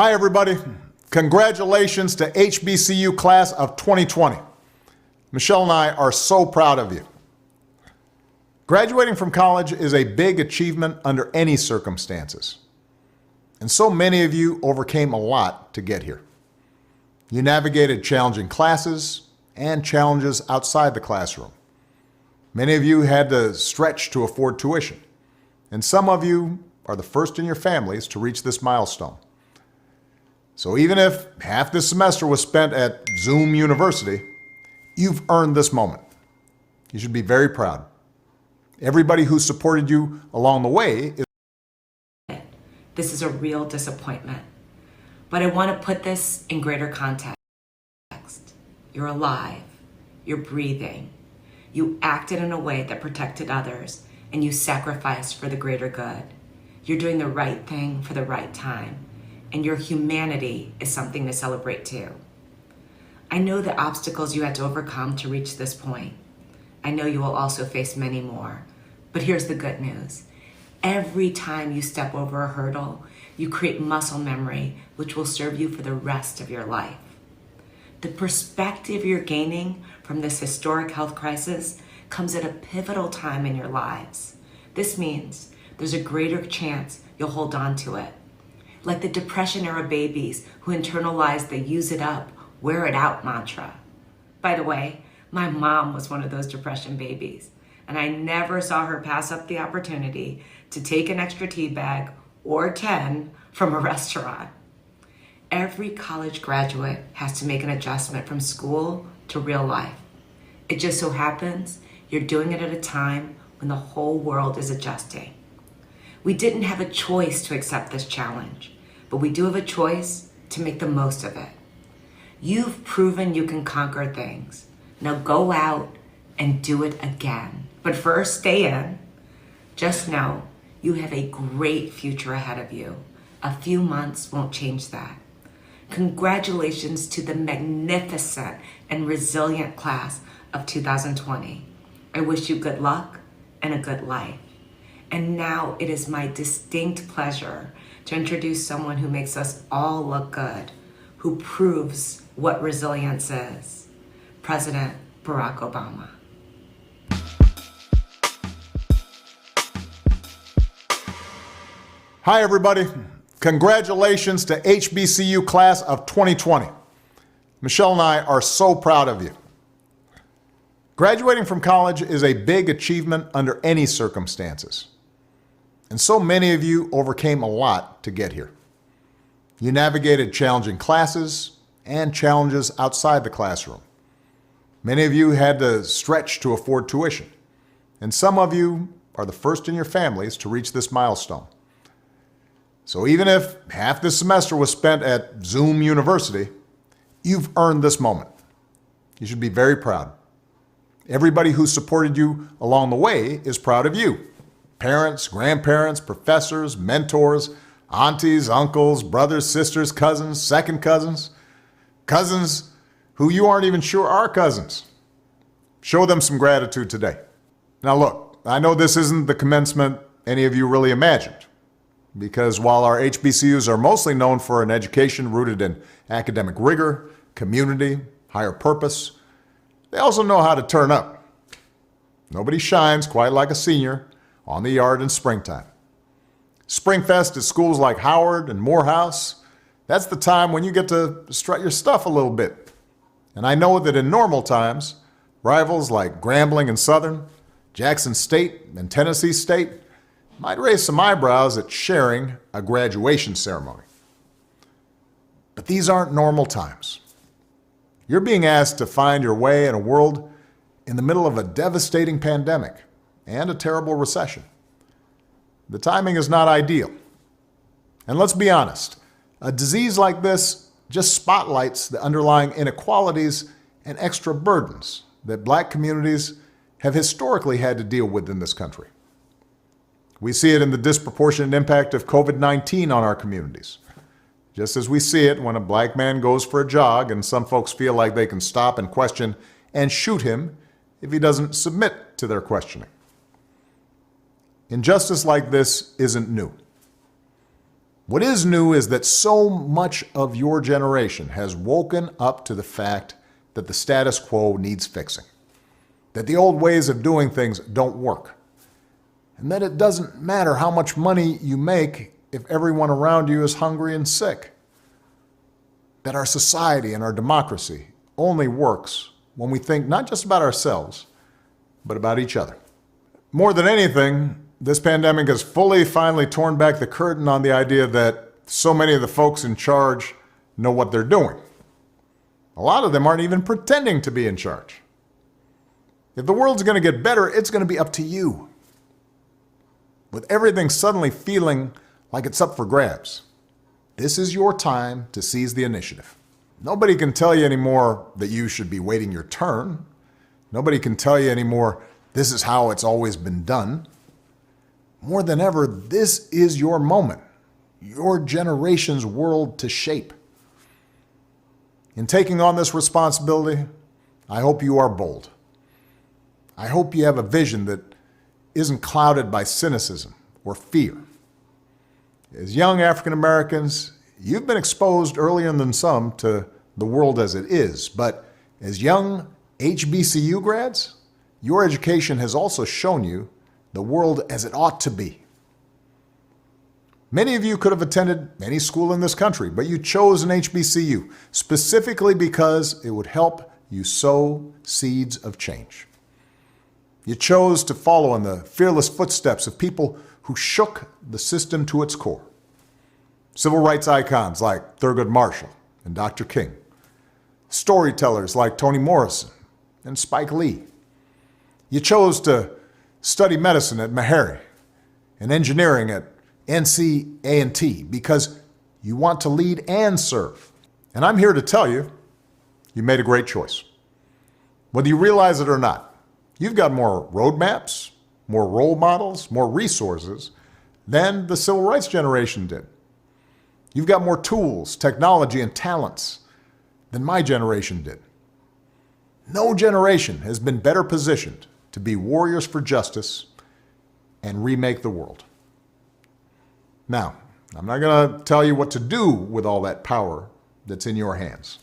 Hi, everybody. Congratulations to HBCU class of 2020. Michelle and I are so proud of you. Graduating from college is a big achievement under any circumstances. And so many of you overcame a lot to get here. You navigated challenging classes and challenges outside the classroom. Many of you had to stretch to afford tuition. And some of you are the first in your families to reach this milestone. So even if half this semester was spent at Zoom University, you've earned this moment. You should be very proud. Everybody who supported you along the way is... This is a real disappointment. But I want to put this in greater context. You're alive. You're breathing. You acted in a way that protected others, and you sacrificed for the greater good. You're doing the right thing for the right time, and your humanity is something to celebrate too. I know the obstacles you had to overcome to reach this point. I know you will also face many more, but here's the good news. Every time you step over a hurdle, you create muscle memory, which will serve you for the rest of your life. The perspective you're gaining from this historic health crisis comes at a pivotal time in your lives. This means there's a greater chance you'll hold on to it. Like the Depression-era babies who internalized the use it up, wear it out mantra. By the way, my mom was one of those Depression babies, and I never saw her pass up the opportunity to take an extra tea bag or 10 from a restaurant. Every college graduate has to make an adjustment from school to real life. It just so happens you're doing it at a time when the whole world is adjusting. We didn't have a choice to accept this challenge, but we do have a choice to make the most of it. You've proven you can conquer things. Now go out and do it again. But first, stay in. Just know you have a great future ahead of you. A few months won't change that. Congratulations to the magnificent and resilient class of 2020. I wish you good luck and a good life. And now it is my distinct pleasure to introduce someone who makes us all look good, who proves what resilience is, President Barack Obama. Hi, everybody. Congratulations to HBCU class of 2020. Michelle and I are so proud of you. Graduating from college is a big achievement under any circumstances. And so many of you overcame a lot to get here. You navigated challenging classes and challenges outside the classroom. Many of you had to stretch to afford tuition. And some of you are the first in your families to reach this milestone. So even if half this semester was spent at Zoom University, you've earned this moment. You should be very proud. Everybody who supported you along the way is proud of you. Parents, grandparents, professors, mentors, aunties, uncles, brothers, sisters, cousins, second cousins, cousins who you aren't even sure are cousins. Show them some gratitude today. Now look, I know this isn't the commencement any of you really imagined, because while our HBCUs are mostly known for an education rooted in academic rigor, community, higher purpose, they also know how to turn up. Nobody shines quite like a senior on the yard in springtime. Springfest at schools like Howard and Morehouse, that's the time when you get to strut your stuff a little bit. And I know that in normal times, rivals like Grambling and Southern, Jackson State and Tennessee State might raise some eyebrows at sharing a graduation ceremony. But these aren't normal times. You're being asked to find your way in a world in the middle of a devastating pandemic and a terrible recession. The timing is not ideal. And let's be honest, a disease like this just spotlights the underlying inequalities and extra burdens that Black communities have historically had to deal with in this country. We see it in the disproportionate impact of COVID-19 on our communities, just as we see it when a Black man goes for a jog and some folks feel like they can stop and question and shoot him if he doesn't submit to their questioning. Injustice like this isn't new. What is new is that so much of your generation has woken up to the fact that the status quo needs fixing, that the old ways of doing things don't work, and that it doesn't matter how much money you make if everyone around you is hungry and sick, that our society and our democracy only works when we think not just about ourselves, but about each other. More than anything, this pandemic has finally torn back the curtain on the idea that so many of the folks in charge know what they're doing. A lot of them aren't even pretending to be in charge. If the world's going to get better, it's going to be up to you. With everything suddenly feeling like it's up for grabs, this is your time to seize the initiative. Nobody can tell you anymore that you should be waiting your turn. Nobody can tell you anymore, this is how it's always been done. More than ever, this is your moment, your generation's world to shape. In taking on this responsibility, I hope you are bold. I hope you have a vision that isn't clouded by cynicism or fear. As young African Americans, you've been exposed earlier than some to the world as it is, but as young HBCU grads, your education has also shown you the world as it ought to be. Many of you could have attended any school in this country, but you chose an HBCU specifically because it would help you sow seeds of change. You chose to follow in the fearless footsteps of people who shook the system to its core. Civil rights icons like Thurgood Marshall and Dr. King. Storytellers like Toni Morrison and Spike Lee. You chose to study medicine at Meharry and engineering at NC-A&T because you want to lead and serve. And I'm here to tell you, you made a great choice. Whether you realize it or not, you've got more roadmaps, more role models, more resources than the civil rights generation did. You've got more tools, technology, and talents than my generation did. No generation has been better positioned to be warriors for justice and remake the world. Now, I'm not going to tell you what to do with all that power that's in your hands.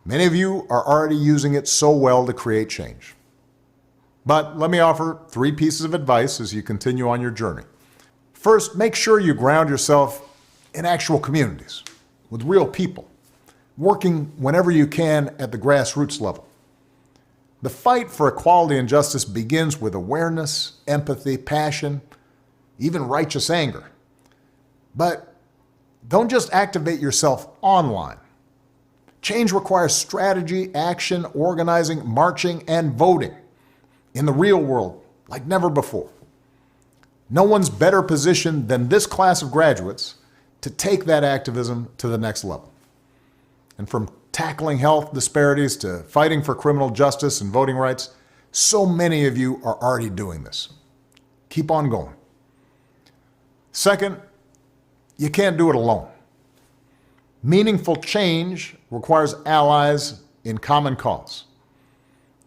Many of you are already using it so well to create change. But let me offer 3 pieces of advice as you continue on your journey. First, make sure you ground yourself in actual communities, with real people, working whenever you can at the grassroots level. The fight for equality and justice begins with awareness, empathy, passion, even righteous anger. But don't just activate yourself online. Change requires strategy, action, organizing, marching, and voting in the real world like never before. No one's better positioned than this class of graduates to take that activism to the next level. And from tackling health disparities to fighting for criminal justice and voting rights, so many of you are already doing this. Keep on going. Second, you can't do it alone. Meaningful change requires allies in common cause.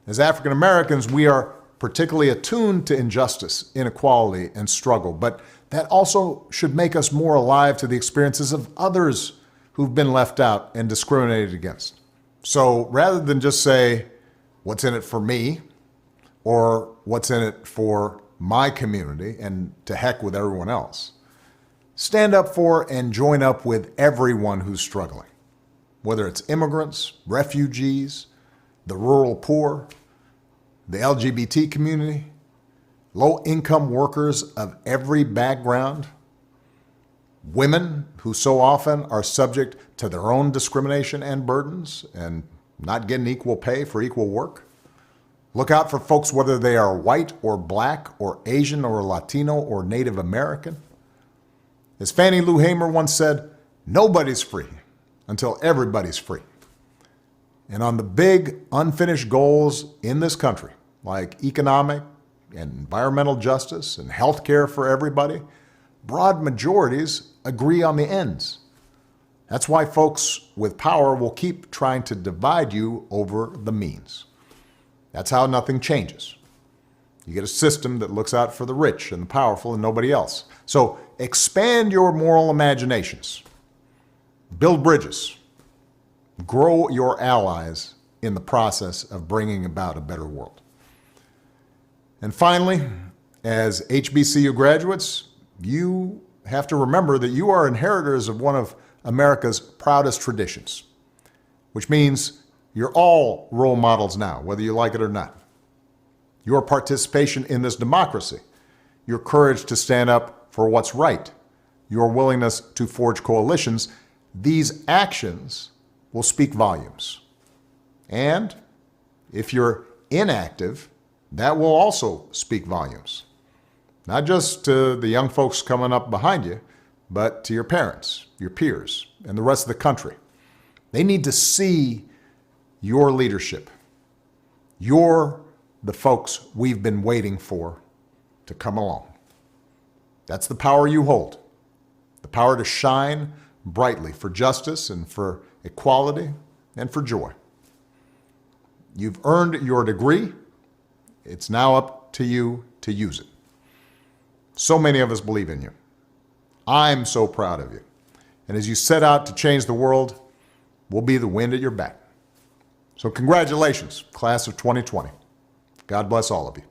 As African Americans, we are particularly attuned to injustice, inequality, and struggle, but that also should make us more alive to the experiences of others who've been left out and discriminated against. So rather than just say, what's in it for me, or what's in it for my community, and to heck with everyone else, stand up for and join up with everyone who's struggling, whether it's immigrants, refugees, the rural poor, the LGBT community, low-income workers of every background, women who so often are subject to their own discrimination and burdens and not getting equal pay for equal work. Look out for folks whether they are white or black or Asian or Latino or Native American. As Fannie Lou Hamer once said, nobody's free until everybody's free. And on the big unfinished goals in this country, like economic and environmental justice and health care for everybody, broad majorities agree on the ends. That's why folks with power will keep trying to divide you over the means. That's how nothing changes. You get a system that looks out for the rich and the powerful and nobody else. So expand your moral imaginations. Build bridges. Grow your allies in the process of bringing about a better world. And finally, as HBCU graduates, you have to remember that you are inheritors of one of America's proudest traditions, which means you're all role models now, whether you like it or not. Your participation in this democracy, your courage to stand up for what's right, your willingness to forge coalitions, these actions will speak volumes. And if you're inactive, that will also speak volumes. Not just to the young folks coming up behind you, but to your parents, your peers, and the rest of the country. They need to see your leadership. You're the folks we've been waiting for to come along. That's the power you hold. The power to shine brightly for justice and for equality and for joy. You've earned your degree. It's now up to you to use it. So many of us believe in you. I'm so proud of you. And as you set out to change the world, we'll be the wind at your back. So congratulations, class of 2020. God bless all of you.